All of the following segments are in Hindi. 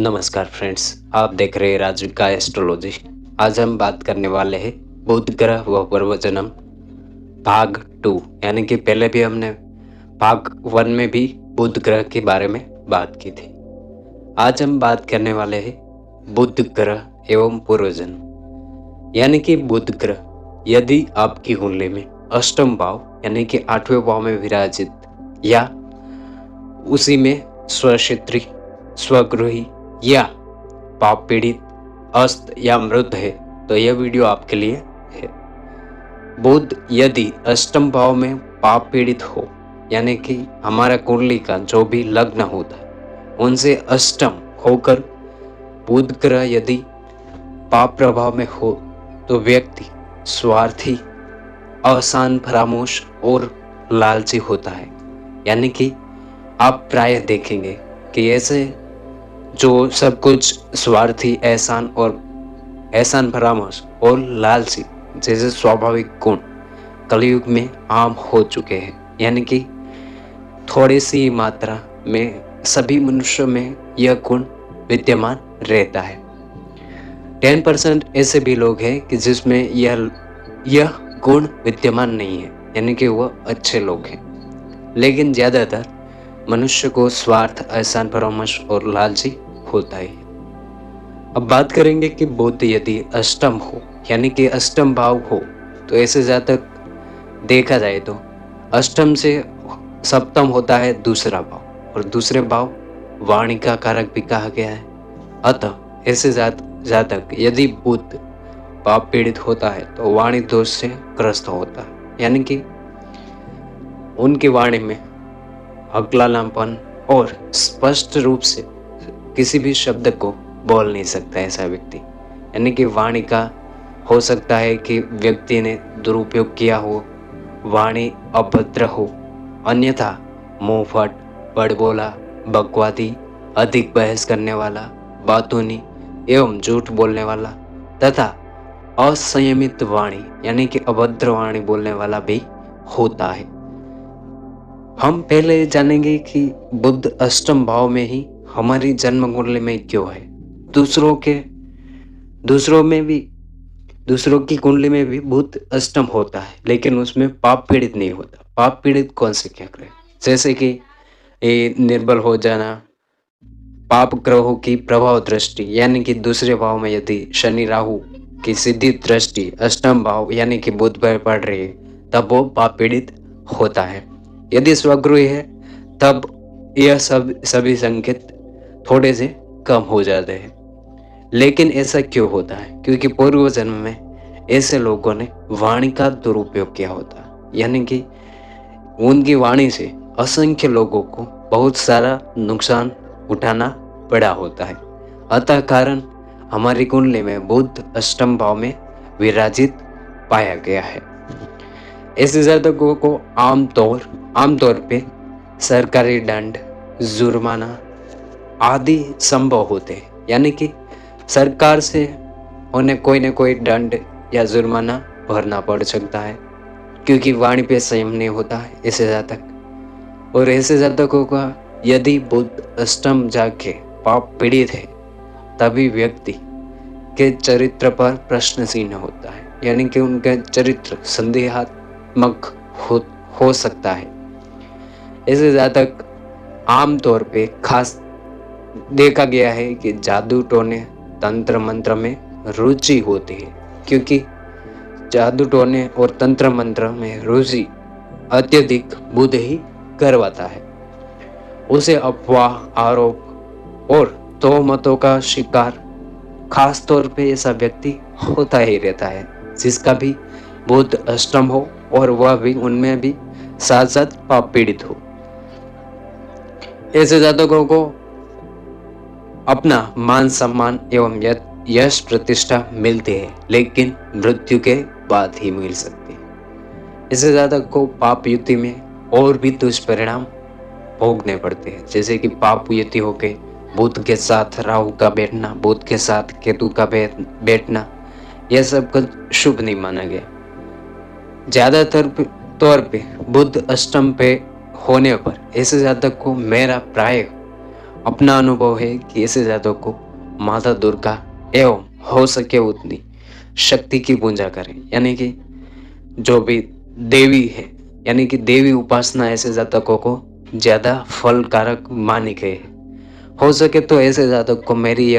नमस्कार फ्रेंड्स, आप देख रहे हैं राजू का एस्ट्रोलॉजी। आज हम बात करने वाले हैं बुध ग्रह व प्रवचनम भाग 2। यानी कि पहले भी हमने भाग 1 में भी बुध ग्रह के बारे में बात की थी। आज हम बात करने वाले हैं बुध ग्रह एवं पूर्वजन्म। यानी कि बुध ग्रह यदि आपकी कुंडली में अष्टम भाव यानी कि 8वें भाव में विराजित या उसी में स्वक्षेत्री, स्वगृही या पाप पीड़ित, अस्त या मृत है तो यह वीडियो आपके लिए है। बुध यदि अष्टम भाव में पाप पीड़ित हो यानी कि हमारा कुंडली का जो भी लग्न होता है उनसे अष्टम होकर बुध ग्रह यदि पाप प्रभाव में हो तो व्यक्ति स्वार्थी, अशांत, फरामोश और लालची होता है। यानी कि आप प्रायः देखेंगे कि ऐसे जो सब कुछ स्वार्थी, एहसान फरामोश और लालची जैसे स्वाभाविक गुण कलयुग में आम हो चुके हैं। यानी कि थोड़ी सी मात्रा में सभी मनुष्यों में यह गुण विद्यमान रहता है। 10% ऐसे भी लोग हैं कि जिसमें यह गुण विद्यमान नहीं है, यानी कि वह अच्छे लोग हैं। लेकिन ज़्यादातर मनुष्य को स्वार्थ, एहसान फरामोश और लालची होता है। अब बात करेंगे कि बुध यदि अष्टम हो यानी कि अष्टम भाव हो तो ऐसे जातक देखा जाए तो अष्टम से सप्तम होता है दूसरा भाव और दूसरे भाव वाणी का कारक भी कहा गया है। अतः ऐसे जातक यदि बुध पाप पीड़ित होता है तो वाणी दोष से ग्रस्त होता है। यानी कि उनकी वाणी में अगलानापन और स्पष्ट रूप से किसी भी शब्द को बोल नहीं सकता ऐसा व्यक्ति। यानी कि वाणी का हो सकता है कि व्यक्ति ने दुरुपयोग किया हो, वाणी अभद्र हो, अन्यथा मुंहफट, बड़बोला, बकवादी, अधिक बहस करने वाला, बातूनी एवं झूठ बोलने वाला तथा असंयमित वाणी यानी कि अभद्र वाणी बोलने वाला भी होता है। हम पहले जानेंगे कि बुध अष्टम भाव में ही हमारी जन्म कुंडली में क्यों है। दूसरों की कुंडली में भी बुध अष्टम होता है लेकिन उसमें पाप पीड़ित नहीं होता। पाप पीड़ित कौन से क्या करें, जैसे कि निर्बल हो जाना, पाप ग्रहों की प्रभाव दृष्टि यानी कि दूसरे भाव में यदि शनि राहु की सीधी दृष्टि अष्टम भाव यानी कि बुध पर पड़ रही है तब वो पाप पीड़ित होता है। यदि स्वगृही है तब यह सभी संकेत थोड़े से कम हो जाते हैं। लेकिन ऐसा क्यों होता है? क्योंकि पूर्व जन्म में ऐसे लोगों ने वाणी का दुरुपयोग किया होता है। यानी कि उनकी वाणी से असंख्य लोगों को बहुत सारा नुकसान उठाना पड़ा होता है। अतः कारण हमारी कुंडली में बुध अष्टम भाव में विराजित पाया गया है। ऐसे जातकों को आमतौर पे सरकारी दंड, जुर्माना आदि संभव होते हैं। यानी कि सरकार से उन्हें कोई न कोई दंड या जुर्माना भरना पड़ सकता है क्योंकि वाणी पे संयम नहीं होता है ऐसे जातक। और ऐसे जातकों का यदि बुध अष्टम जाके पाप पीड़ित है तभी व्यक्ति के चरित्र पर प्रश्न चिन्ह होता है। यानी कि उनका चरित्र संदेहात्मक हो सकता है। ऐसे जातक आमतौर पे खास देखा गया है कि जादू टोने, तंत्र मंत्र में रुचि होती है क्योंकि जादू टोने और तंत्र मंत्र में रुचि अत्यधिक बुध ही करवाता है। उसे अफवाह, आरोप और तोहमतों का शिकार खास तौर पे ऐसा व्यक्ति होता ही रहता है जिसका भी बुध अष्टम हो और वह भी उनमें भी साथ साथ पाप पीड़ित हो। ऐसे जातकों को अपना मान सम्मान एवं यश प्रतिष्ठा मिलती है लेकिन मृत्यु के बाद ही मिल सकती है। इससे जातक को पाप युति में और भी दुष्परिणाम भोगने पड़ते हैं, जैसे कि पाप युति होके बुध के साथ राहु का बैठना, बुध के साथ केतु का बैठना, यह सब कुछ शुभ नहीं माना गया। ज्यादातर तौर पे बुध अष्टम पे होने पर ऐसे जातक को मेरा प्राय अपना अनुभव है कि ऐसे जातक को माता दुर्गा एवं हो सके उतनी शक्ति की पूजा करें, यानी कि जो भी देवी है, यानी कि देवी उपासना ऐसे जातकों को ज्यादा फलकारक मानी गई है। हो सके तो ऐसे जातक को मेरी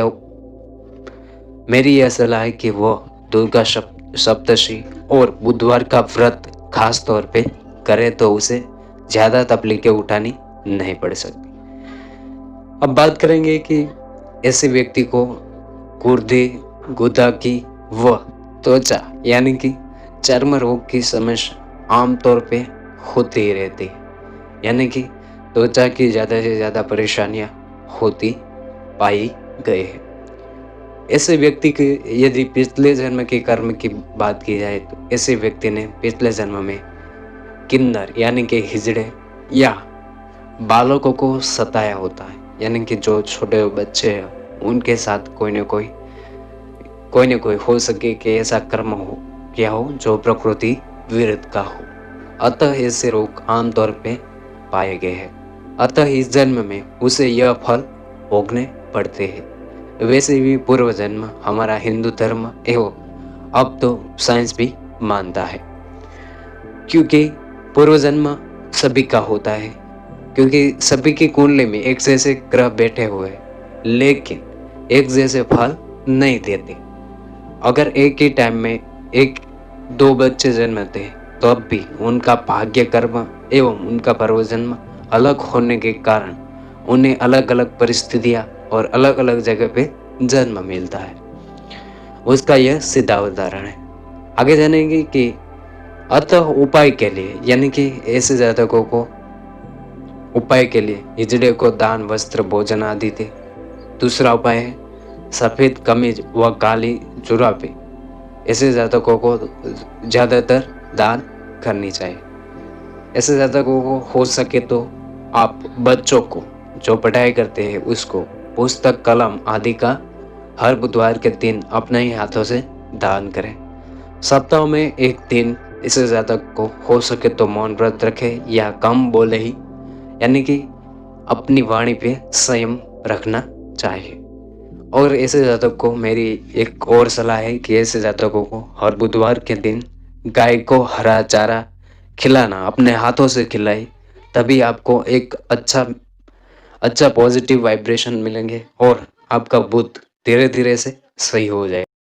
यह सलाह है कि वो दुर्गा सप्तशी और बुधवार का व्रत खास तौर पे करे तो उसे ज्यादा तकलीफें उठानी नहीं पड़ सकती। अब बात करेंगे कि ऐसे व्यक्ति को गुर्दे, गुदा की व त्वचा यानी कि चर्म रोग की समस्या आमतौर पे होती ही रहती है, यानी कि त्वचा की ज्यादा से ज्यादा परेशानियां होती पाई गई है। ऐसे व्यक्ति के यदि पिछले जन्म के कर्म की बात की जाए तो ऐसे व्यक्ति ने पिछले जन्म में किन्नर यानी कि हिजड़े या बालकों को सताया होता है, यानी कि जो छोटे बच्चे हैं उनके साथ कोई न कोई हो सके कि ऐसा कर्म हो क्या हो जो प्रकृति विरुद्ध का हो। अतः ऐसे रोग आमतौर पे पाए गए हैं। अतः इस जन्म में उसे यह फल भोगने पड़ते हैं। वैसे भी पूर्व जन्म हमारा हिंदू धर्म एवं अब तो साइंस भी मानता है, क्योंकि पूर्व जन्म सभी का होता है, क्योंकि सभी की कुंडली में एक जैसे ग्रह बैठे हुए हैं लेकिन एक जैसे फल नहीं देते। अगर एक ही टाइम में एक दो बच्चे जन्मते तो अब भी उनका भाग्य कर्म एवं उनका पूर्व जन्म अलग होने के कारण उन्हें अलग अलग परिस्थितियां और अलग अलग जगह पे जन्म मिलता है। उसका यह सीधा उदाहरण है। आगे जानेंगे कि अतः उपाय के लिए, यानी कि ऐसे जातकों को उपाय के लिए हिजड़े को दान, वस्त्र, भोजन आदि दे। दूसरा उपाय है सफेद कमीज व काली जुराबे ऐसे जातकों को ज्यादातर दान करनी चाहिए। ऐसे जातकों को हो सके तो आप बच्चों को जो पढ़ाई करते हैं उसको पुस्तक, कलम आदि का हर बुधवार के दिन अपने ही हाथों से दान करें। सप्ताह में एक दिन ऐसे जातक को हो सके तो मौन व्रत रखे या कम बोले ही, यानी कि अपनी वाणी पे संयम रखना चाहिए। और ऐसे जातक को मेरी एक और सलाह है कि ऐसे जातकों को हर बुधवार के दिन गाय को हरा चारा खिलाना, अपने हाथों से खिलाए, तभी आपको एक अच्छा पॉजिटिव वाइब्रेशन मिलेंगे और आपका बुध धीरे धीरे से सही हो जाए।